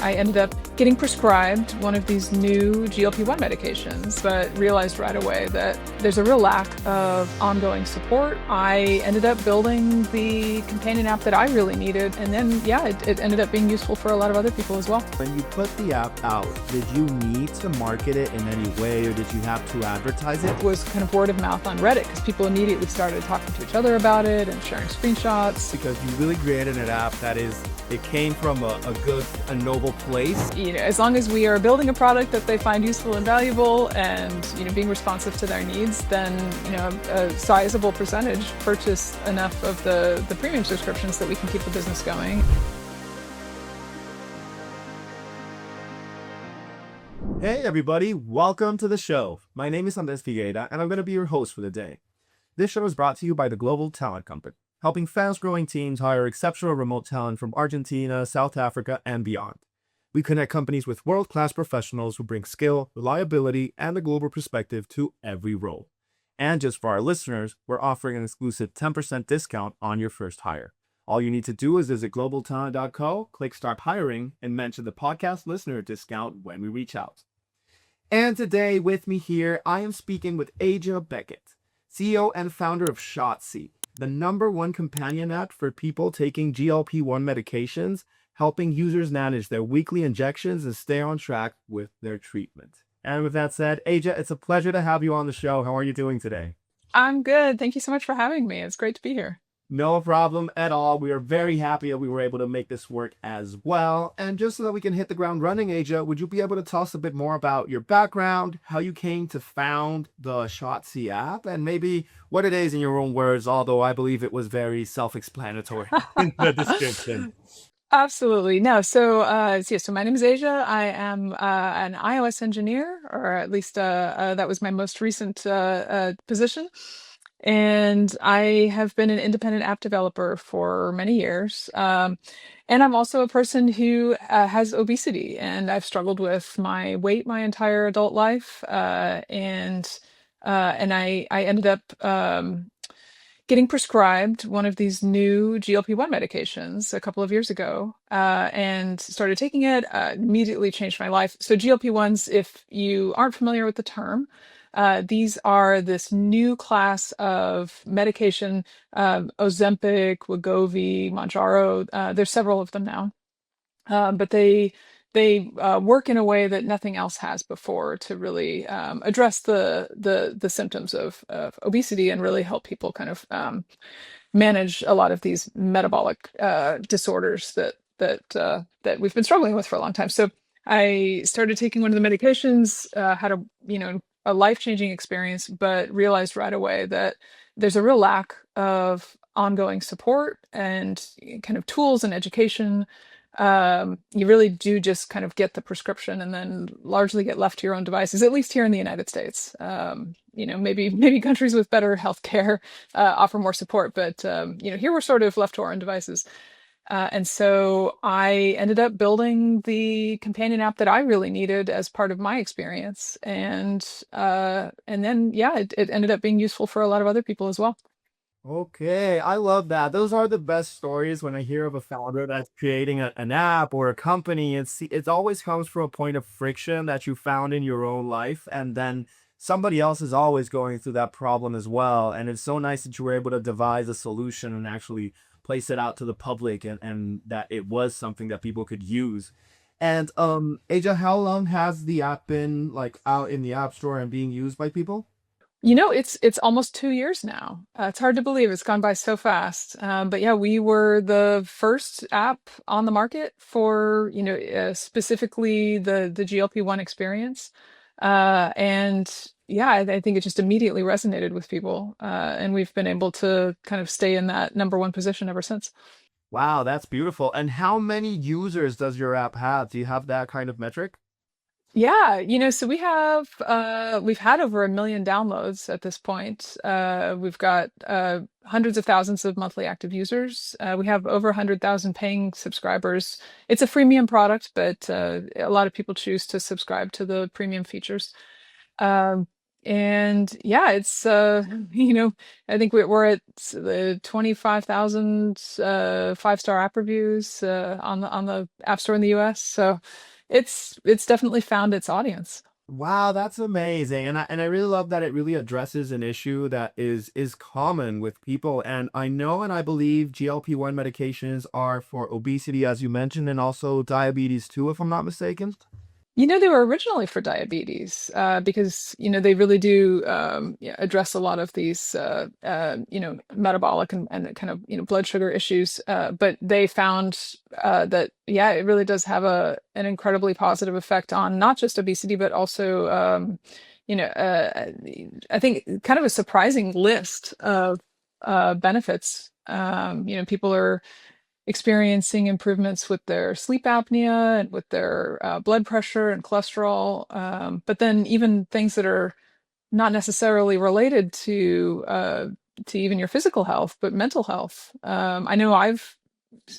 I ended up getting prescribed one of these new GLP-1 medications, but realized right away that there's a real lack of ongoing support. I ended up building the companion app that I really needed, and then, yeah, it ended up being useful for a lot of other people as well. When you put the app out, did you need to market it in any way, or did you have to advertise it? It was kind of word of mouth on Reddit because people immediately started talking to each other about it and sharing screenshots. Because you really created an app that it came from a good, a noble place. As long as we are building a product that they find useful and valuable and, being responsive to their needs, then, a sizable percentage purchase enough of the premium subscriptions that we can keep the business going. Hey everybody, welcome to the show. My name is Andres Figueira and I'm going to be your host for the day. This show is brought to you by the Global Talent Company, helping fast-growing teams hire exceptional remote talent from Argentina, South Africa, and beyond. We connect companies with world-class professionals who bring skill, reliability, and a global perspective to every role. And just for our listeners, we're offering an exclusive 10% discount on your first hire. All you need to do is visit globaltalent.co, click Start Hiring, and mention the podcast listener discount when we reach out. And today with me here, I am speaking with Beckett, CEO and founder of Shotsy, the #1 companion app for people taking GLP1 medications, helping users manage their weekly injections and stay on track with their treatment. And with that said, Aja, it's a pleasure to have you on the show. How are you doing today? I'm good. Thank you so much for having me. It's great to be here. No problem at all. We are very happy that we were able to make this work as well. And just so that we can hit the ground running, Aja, would you be able to tell us a bit more about your background, how you came to found the Shotsy app, and maybe what it is in your own words, although I believe it was very self-explanatory in the description. Absolutely. No. So my name is Asia. I am an iOS engineer, or at least that was my most recent position. And I have been an independent app developer for many years. And I'm also a person who has obesity, and I've struggled with my weight my entire adult life. And I ended up getting prescribed one of these new GLP-1 medications a couple of years ago, and started taking it. Immediately changed my life. So GLP-1s, if you aren't familiar with the term, these are this new class of medication, Ozempic, Wegovy, Mounjaro. There's several of them now, but they work in a way that nothing else has before to really address the symptoms of obesity and really help people kind of manage a lot of these metabolic disorders that we've been struggling with for a long time. So I started taking one of the medications, had a life-changing experience, but realized right away that there's a real lack of ongoing support and kind of tools and education. You really do just kind of get the prescription and then largely get left to your own devices, at least here in the United States. Maybe countries with better healthcare offer more support, but here we're sort of left to our own devices. And so I ended up building the companion app that I really needed as part of my experience. And then, yeah, it ended up being useful for a lot of other people as well. Okay, I love that. Those are the best stories when I hear of a founder that's creating an app or a company. It always comes from a point of friction that you found in your own life, and then somebody else is always going through that problem as well. And it's so nice that you were able to devise a solution and actually place it out to the public, and that it was something that people could use. And Aja, how long has the app been like out in the App Store and being used by people? It's almost 2 years now. It's hard to believe it's gone by so fast. But yeah, we were the first app on the market for, specifically the GLP-1 experience. And yeah, I think it just immediately resonated with people. And we've been able to kind of stay in that #1 position ever since. Wow, that's beautiful. And how many users does your app have? Do you have that kind of metric? Yeah, so we've had over 1 million downloads at this point. We've got hundreds of thousands of monthly active users. We have over 100,000 paying subscribers. It's a freemium product, but a lot of people choose to subscribe to the premium features. Um, And yeah, it's I think we're at the 25,000 5-star app reviews on the App Store in the US. So it's definitely found its audience. Wow, that's amazing. And I really love that it really addresses an issue that is common with people. And I know and I believe GLP-1 medications are for obesity, as you mentioned, and also diabetes too, if I'm not mistaken. They were originally for diabetes because, they really do yeah, address a lot of these, metabolic and kind of, blood sugar issues. But they found that, yeah, it really does have an incredibly positive effect on not just obesity, but also, I think kind of a surprising list of benefits. People are experiencing improvements with their sleep apnea and with their blood pressure and cholesterol. But then even things that are not necessarily related to even your physical health, but mental health. I know I've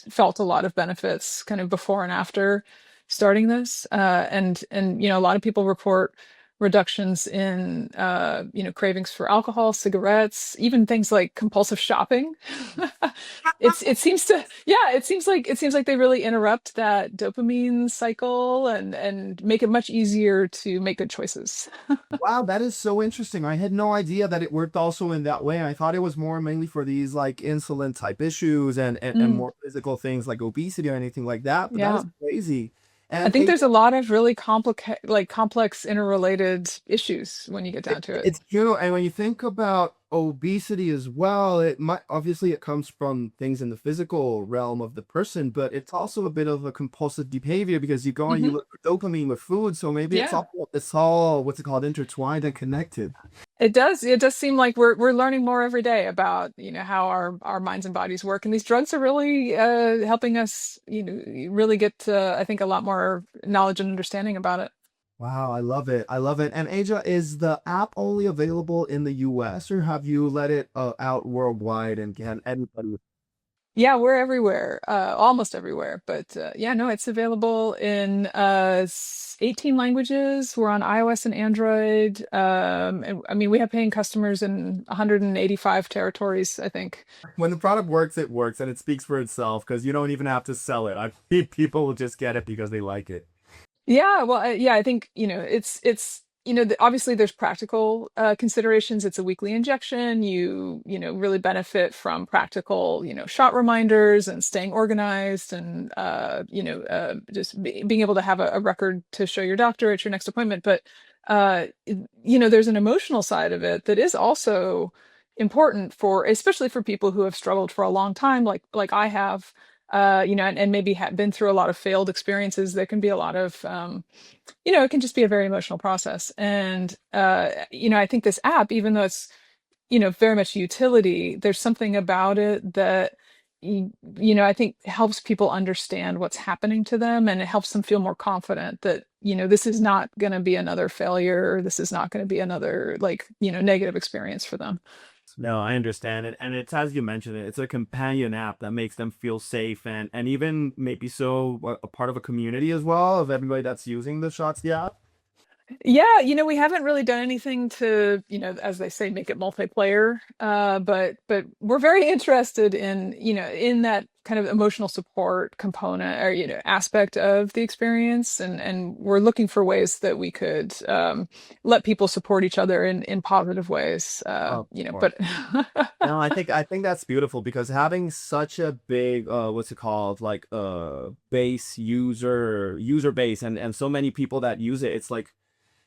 felt a lot of benefits kind of before and after starting this, and a lot of people report reductions in cravings for alcohol, cigarettes, even things like compulsive shopping. It seems to, yeah, it seems like they really interrupt that dopamine cycle and make it much easier to make good choices. Wow, that is so interesting. I had no idea that it worked also in that way. I thought it was more mainly for these like insulin type issues and Mm, more physical things like obesity or anything like that, but that yeah. is crazy. I And think there's a lot of really complex interrelated issues when you get down to it. it's true. And when you think about obesity as well, it might obviously it comes from things in the physical realm of the person, but it's also a bit of a compulsive behavior because you go and you Hmm. look for dopamine with food. So maybe Yeah. it's all what's it called, intertwined and connected. It does seem like we're learning more every day about, how our minds and bodies work. And these drugs are really helping us, really get I think a lot more knowledge and understanding about it. Wow, I love it. I love it. And Aja, is the app only available in the US or have you let it out worldwide and can anybody? Yeah, we're everywhere, almost everywhere. But yeah, no, it's available in 18 languages. We're on iOS and Android. And I mean, we have paying customers in 185 territories, I think. When the product works, it works and it speaks for itself because you don't even have to sell it. I people will just get it because they like it. Yeah, well, yeah, I think, it's obviously there's practical considerations. It's a weekly injection. You really benefit from practical, shot reminders and staying organized and just being able to have a record to show your doctor at your next appointment. But there's an emotional side of it that is also important for, especially for people who have struggled for a long time, like I have and maybe have been through a lot of failed experiences. There can be a lot of, it can just be a very emotional process. And, I think this app, even though it's, very much utility, there's something about it that, I think helps people understand what's happening to them and it helps them feel more confident that, this is not going to be another failure. Or this is not going to be another like, negative experience for them. No, I understand it. And it's as you mentioned it, it's a companion app that makes them feel safe and even maybe so a part of a community as well of everybody that's using the Shotsy app. Yeah, we haven't really done anything to, as they say, make it multiplayer. But we're very interested in, in that kind of emotional support component or, aspect of the experience. And we're looking for ways that we could let people support each other in positive ways. Of course. But No, I think that's beautiful because having such a big what's it called like base user base and so many people that use it, it's like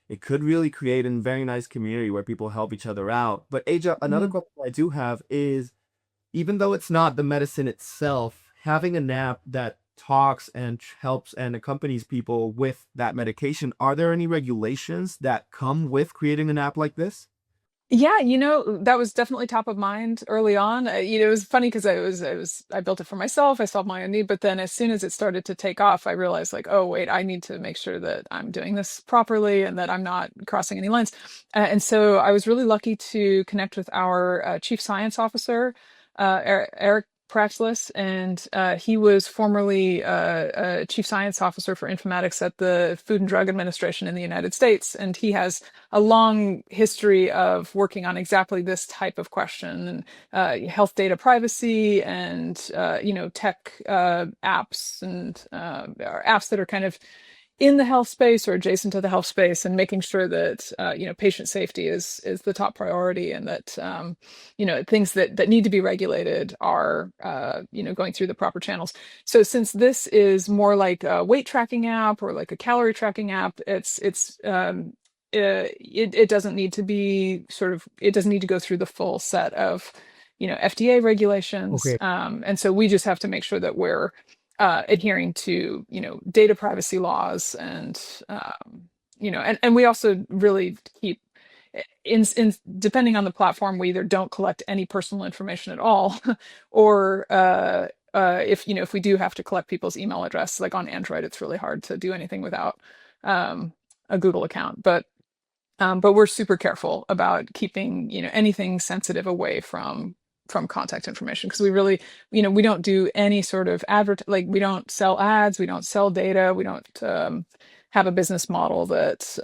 it could really create a very nice community where people help each other out. But Aja, another Mhm. question I do have is even though it's not the medicine itself, having an app that talks and helps and accompanies people with that medication, are there any regulations that come with creating an app like this? Yeah, that was definitely top of mind early on. It was funny because I built it for myself. I solved my own need, but then as soon as it started to take off, I realized like, oh wait, I need to make sure that I'm doing this properly and that I'm not crossing any lines. And so I was really lucky to connect with our chief science officer, Eric. Praxis, and he was formerly a chief science officer for informatics at the Food and Drug Administration in the United States. And he has a long history of working on exactly this type of question, and health data privacy, and tech apps, and apps that are kind of in the health space or adjacent to the health space, and making sure that patient safety is the top priority, and that things that need to be regulated are going through the proper channels. So since this is more like a weight tracking app or like a calorie tracking app, it doesn't need to be it doesn't need to go through the full set of FDA regulations, Okay. and so we just have to make sure that we're adhering to data privacy laws, and and we also really keep in depending on the platform, we either don't collect any personal information at all, or if we do have to collect people's email address, like on Android, it's really hard to do anything without um, a Google account. But we're super careful about keeping anything sensitive away from contact information, because we really we don't do any sort of we don't sell ads, we don't sell data, we don't have a business model that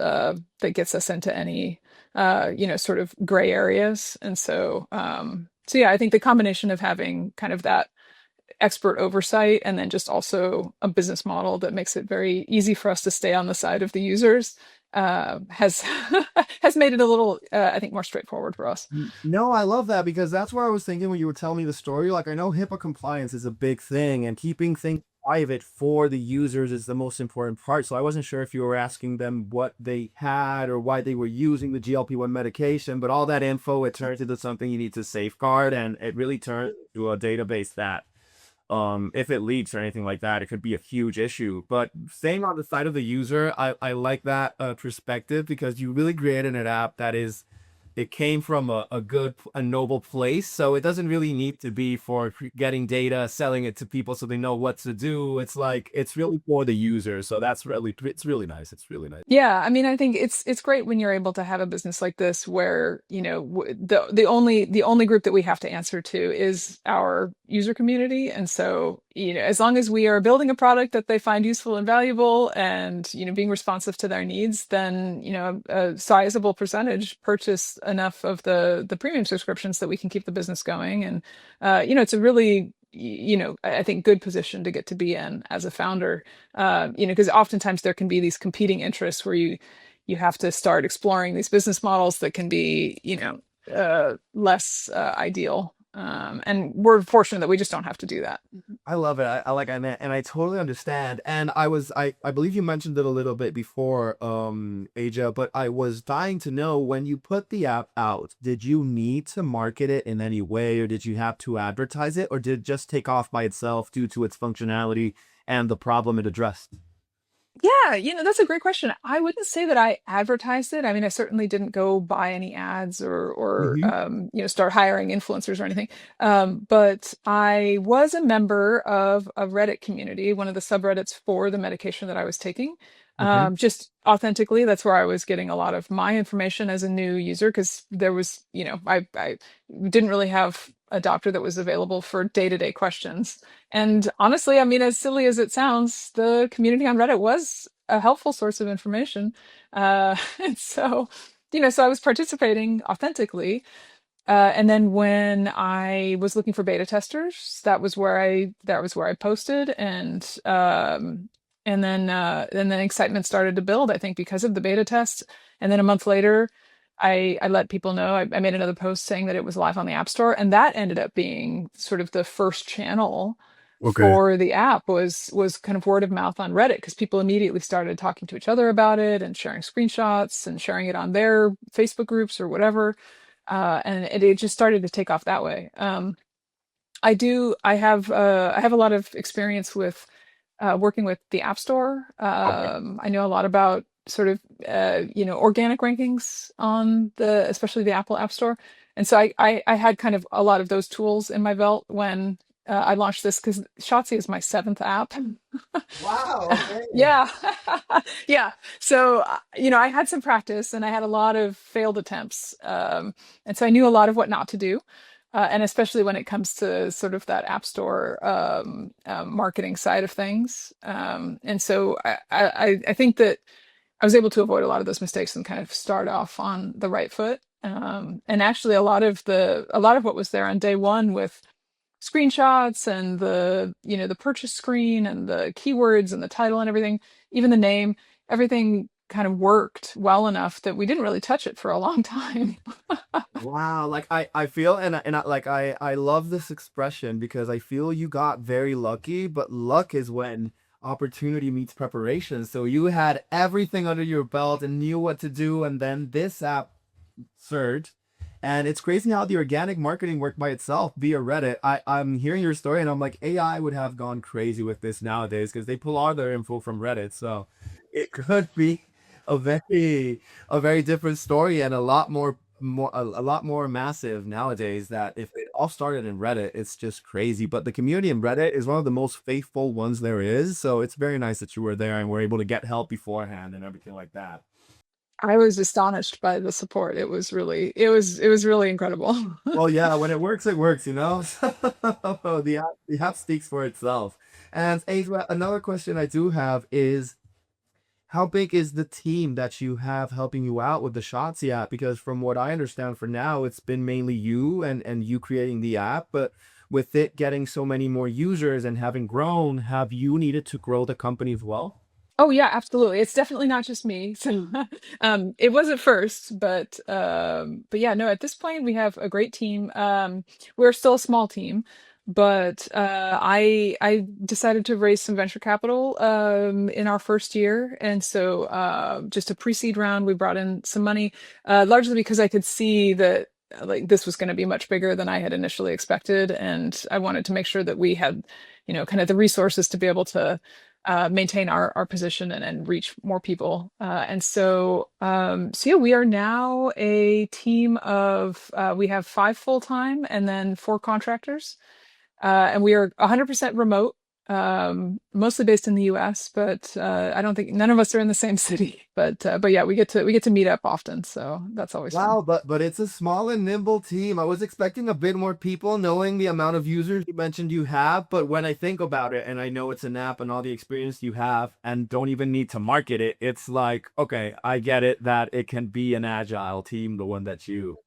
gets us into any sort of gray areas. And so yeah, I think the combination of having kind of that expert oversight, and then just also a business model that makes it very easy for us to stay on the side of the users, has has made it a little, I think, more straightforward for us. No, I love that because that's what I was thinking when you were telling me the story. Like, I know HIPAA compliance is a big thing, and keeping things private for the users is the most important part. So I wasn't sure if you were asking them what they had or why they were using the GLP-1 medication, but all that info, it turns into something you need to safeguard, and it really turns into a database that if it leaks or anything like that, it could be a huge issue. But staying on the side of the user, I like that perspective, because you really created an app that is, it came from a good, a noble place. So it doesn't really need to be for getting data, selling it to people so they know what to do. It's like, it's really for the user. So that's really, it's really nice. It's really nice. Yeah, I mean, I think it's great when you're able to have a business like this where, the only group that we have to answer to is our user community. And so, as long as we are building a product that they find useful and valuable, and, being responsive to their needs, then, a sizable percentage purchase enough of the premium subscriptions that we can keep the business going. And it's a really, I think, good position to get to be in as a founder, because oftentimes there can be these competing interests where you have to start exploring these business models that can be less ideal, and we're fortunate that we just don't have to do that. I love it. I like, and I totally understand. And I believe you mentioned it a little bit before, Aja, but I was dying to know, when you put the app out, did you need to market it in any way, or did you have to advertise it, or did it just take off by itself due to its functionality and the problem it addressed? Yeah, that's a great question. I wouldn't say that I advertised it. I mean, I certainly didn't go buy any ads, or Hmm. start hiring influencers or anything. But I was a member of a Reddit community, one of the subreddits for the medication that I was taking. Okay. Just authentically, that's where I was getting a lot of my information as a new user, because there was, I didn't really have a doctor that was available for day-to-day questions. And honestly, I mean, as silly as it sounds, the community on Reddit was a helpful source of information. And so I was participating authentically. And then when I was looking for beta testers, that was where I posted, and then excitement started to build, I think, because of the beta test. And then a month later, I let people know. I made another post saying that it was live on the App Store, and that ended up being sort of the first channel Okay. for the app, was kind of word of mouth on Reddit, because people immediately started talking to each other about it, and sharing screenshots, and sharing it on their Facebook groups or whatever. And it just started to take off that way. I have a lot of experience with working with the App Store. Okay. I know a lot about sort of organic rankings on especially the Apple App Store, and so I had kind of a lot of those tools in my belt when I launched this, because Shotsy is my seventh app. Wow. Okay. Yeah. Yeah. So, I had some practice, and I had a lot of failed attempts. And so I knew a lot of what not to do. and especially when it comes to sort of that app store marketing side of things. And so I think that I was able to avoid a lot of those mistakes and kind of start off on the right foot. And actually, a lot of what was there on day one with screenshots and the purchase screen and the keywords and the title and everything, even the name, everything kind of worked well enough that we didn't really touch it for a long time. Wow, like I feel and I love this expression because I feel you got very lucky, but luck is when opportunity meets preparation. So you had everything under your belt and knew what to do, and then this app surged. And it's crazy how the organic marketing worked by itself via Reddit. I'm hearing your story and I'm like, AI would have gone crazy with this nowadays because they pull all their info from Reddit. So it could be a very different story and a lot more massive nowadays that if it all started in Reddit, it's just crazy. But the community in Reddit is one of the most faithful ones there is. So it's very nice that you were there and were able to get help beforehand and everything like that. I was astonished by the support. It was really incredible. Well, yeah, when it works, you know? The app speaks for itself. And Adra, another question I do have is how big is the team that you have helping you out with the Shotsy app? Because from what I understand for now, it's been mainly you and you creating the app, but with it getting so many more users and having grown, have you needed to grow the company as well? Oh yeah, absolutely. It's definitely not just me. So it was at first, but yeah, no, at this point we have a great team. We're still a small team, but I decided to raise some venture capital in our first year. And so just a pre-seed round, we brought in some money, largely because I could see that like this was going to be much bigger than I had initially expected. And I wanted to make sure that we had, kind of the resources to be able to maintain our position and reach more people. And so yeah, we are now a team of we have 5 full-time and then 4 contractors, and we are 100% remote, mostly based in the U.S. But I don't think none of us are in the same city. But yeah, we get to meet up often, so that's always fun. Wow, but it's a small and nimble team. I was expecting a bit more people, knowing the amount of users you mentioned you have. But when I think about it, and I know it's an app and all the experience you have, and don't even need to market it, it's like, okay, I get it that it can be an agile team, the one that you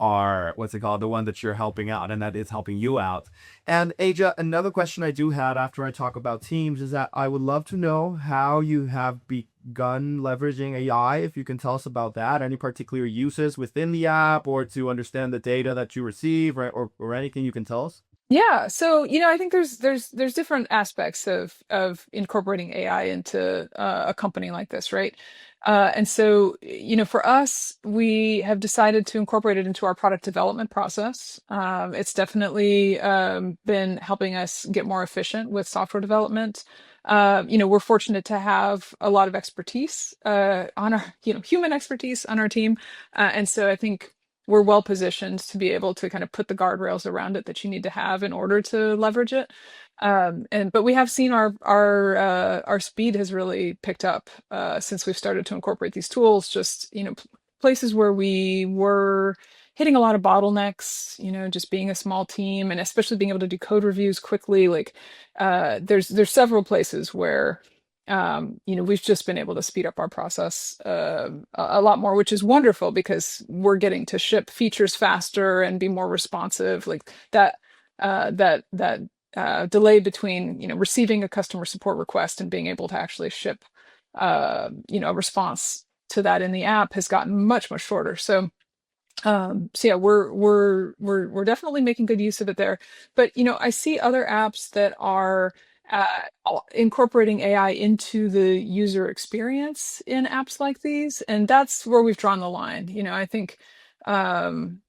are, what's it called, the one that you're helping out and that is helping you out. And Aja, another question I do have after I talk about teams is that I would love to know how you have begun leveraging AI. If you can tell us about that, any particular uses within the app or to understand the data that you receive, or anything you can tell us. Yeah, so I think there's different aspects of incorporating AI into a company like this, right? And so for us, we have decided to incorporate it into our product development process. It's definitely been helping us get more efficient with software development. We're fortunate to have a lot of expertise on our, human expertise on our team, and so I think we're well positioned to be able to kind of put the guardrails around it that you need to have in order to leverage it. But we have seen our speed has really picked up since we've started to incorporate these tools. Just places where we were hitting a lot of bottlenecks, just being a small team and especially being able to do code reviews quickly. Like there's several places where we've just been able to speed up our process a lot more, which is wonderful because we're getting to ship features faster and be more responsive. Like that delay between receiving a customer support request and being able to actually ship a response to that in the app has gotten much shorter. So yeah, we're definitely making good use of it there. But I see other apps that are incorporating AI into the user experience in apps like these, and that's where we've drawn the line. I think um,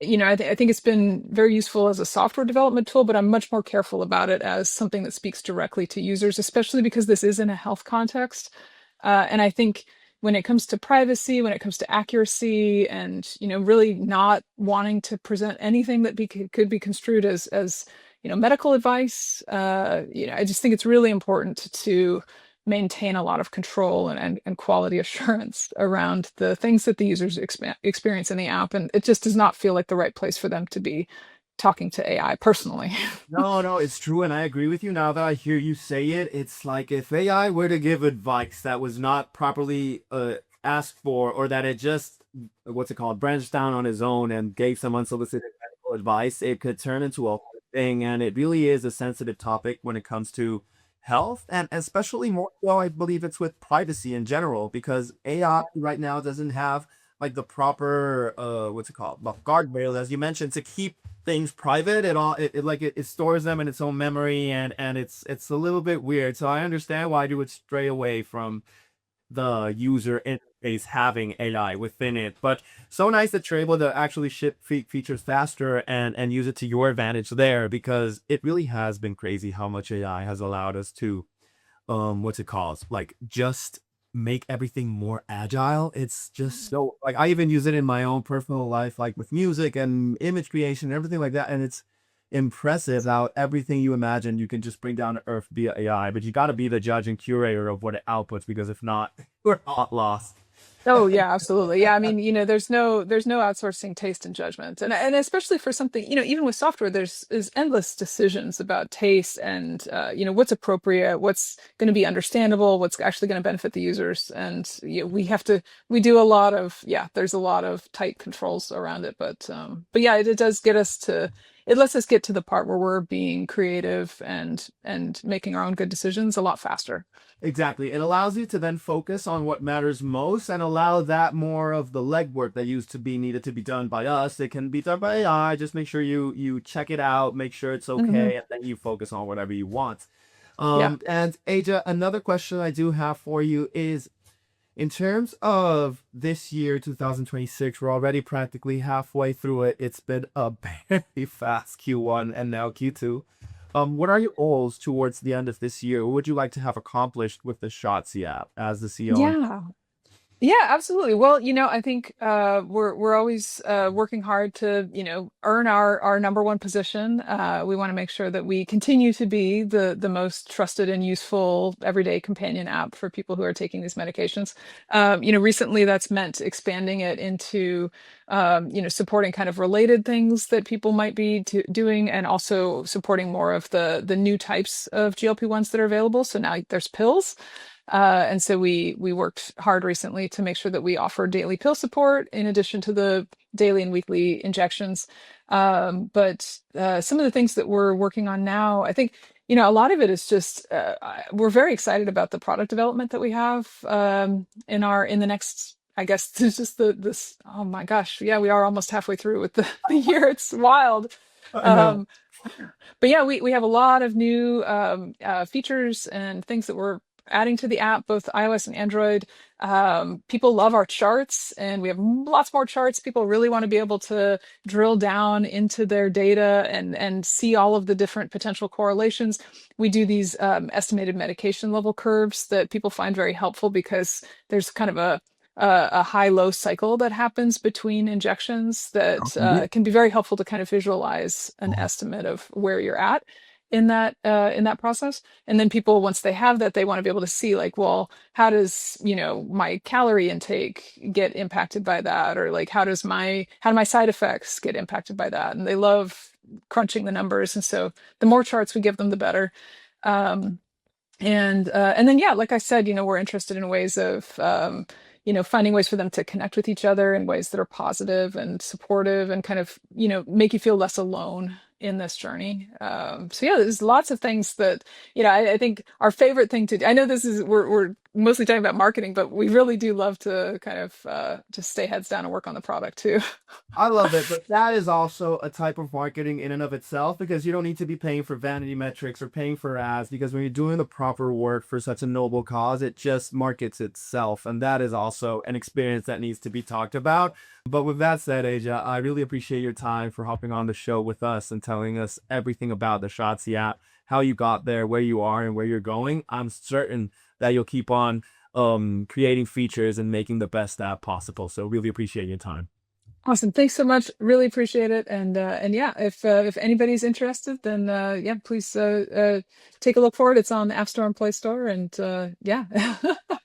I think it's been very useful as a software development tool, but I'm much more careful about it as something that speaks directly to users, especially because this is in a health context. And I think when it comes to privacy, when it comes to accuracy, and really not wanting to present anything that could be construed as medical advice, I just think it's really important to maintain a lot of control and quality assurance around the things that the users experience in the app. And it just does not feel like the right place for them to be talking to AI personally. No, no, it's true, and I agree with you. Now that I hear you say it, it's like if AI were to give advice that was not properly asked for, or that it just, what's it called, branched down on his own and gave some unsolicited medical advice, it could turn into a whole thing. And it really is a sensitive topic when it comes to health, and especially more so, I believe it's with privacy in general, because AI right now doesn't have like the proper what's it called, well, guardrails, as you mentioned, to keep things private. It stores them in its own memory, and it's a little bit weird. So I understand why you would stray away from the user interface having AI within it. But so nice that you're able to actually ship features faster and use it to your advantage there, because it really has been crazy how much AI has allowed us to what's it called, like just make everything more agile. It's just so, like, I even use it in my own personal life, like with music and image creation and everything like that, and it's impressive how everything you imagine you can just bring down to earth via AI. But you got to be the judge and curator of what it outputs, because if not, we're all lost. Oh yeah, absolutely. Yeah, I mean, there's no outsourcing taste and judgment. And especially for something, even with software, there's endless decisions about taste and what's appropriate, what's going to be understandable, what's actually going to benefit the users. And we do a lot of, yeah, there's a lot of tight controls around it, but yeah, it does get us to it lets us get to the part where we're being creative and making our own good decisions a lot faster. Exactly. It allows you to then focus on what matters most and allow that more of the legwork that used to be needed to be done by us. It can be done by AI. Just make sure you check it out, make sure it's Hmm. okay, and then you focus on whatever you want. Yeah. And Aja, another question I do have for you is, in terms of this year, 2026, we're already practically halfway through it. It's been a very fast Q1 and now Q2. What are your goals towards the end of this year? What would you like to have accomplished with the Shotsy app as the CEO? Yeah. Yeah, absolutely. Well, I think we're always working hard to, earn our number one position. We want to make sure that we continue to be the most trusted and useful everyday companion app for people who are taking these medications. Recently that's meant expanding it into, supporting kind of related things that people might be doing, and also supporting more of the new types of GLP-1s that are available. So now there's pills. And so we worked hard recently to make sure that we offer daily pill support in addition to the daily and weekly injections. But some of the things that we're working on now, I think, a lot of it is just we're very excited about the product development that we have in the next. I guess there's just this. Oh my gosh, yeah, we are almost halfway through with the year. It's wild. I know. Um, but yeah, we have a lot of new features and things that we're adding to the app, both iOS and Android. People love our charts, and we have lots more charts. People really want to be able to drill down into their data and see all of the different potential correlations. We do these estimated medication level curves that people find very helpful, because there's kind of a high-low cycle that happens between injections that can be very helpful to kind of visualize an estimate of where you're at in that process. And then people, once they have that, they want to be able to see, like, well, how does my calorie intake get impacted by that, or like how do my side effects get impacted by that? And they love crunching the numbers, and so the more charts we give them, the better. Um, and then, yeah, like I said, we're interested in ways of finding ways for them to connect with each other in ways that are positive and supportive, and kind of make you feel less alone in this journey. So yeah, there's lots of things that I think our favorite thing to do. I know this is we're mostly talking about marketing, but we really do love to kind of just stay heads down and work on the product too. I love it, but that is also a type of marketing in and of itself, because you don't need to be paying for vanity metrics or paying for ads, because when you're doing the proper work for such a noble cause, it just markets itself. And that is also an experience that needs to be talked about. But with that said, Aja, I really appreciate your time for hopping on the show with us and telling us everything about the Shotsy app, how you got there, where you are, and where you're going. I'm certain that you'll keep on creating features and making the best app possible. So really appreciate your time. Awesome. Thanks so much. Really appreciate it. And yeah, if anybody's interested, then yeah, please take a look for it. It's on the App Store and Play Store, and yeah.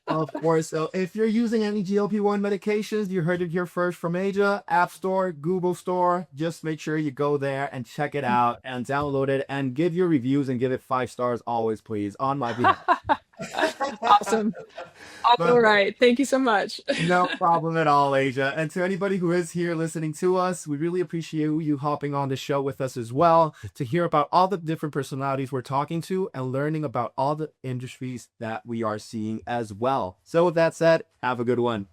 Of course. So if you're using any GLP-1 medications, you heard it here first from Asia, App Store, Google Store, just make sure you go there and check it out and download it and give your reviews and give it 5 stars always, please, on my behalf. Awesome. All But right. Thank you so much. no problem at all, Asia. And to anybody who is here listening to us, we really appreciate you hopping on the show with us as well to hear about all the different personalities we're talking to and learning about all the industries that we are seeing as well. So with that said, have a good one.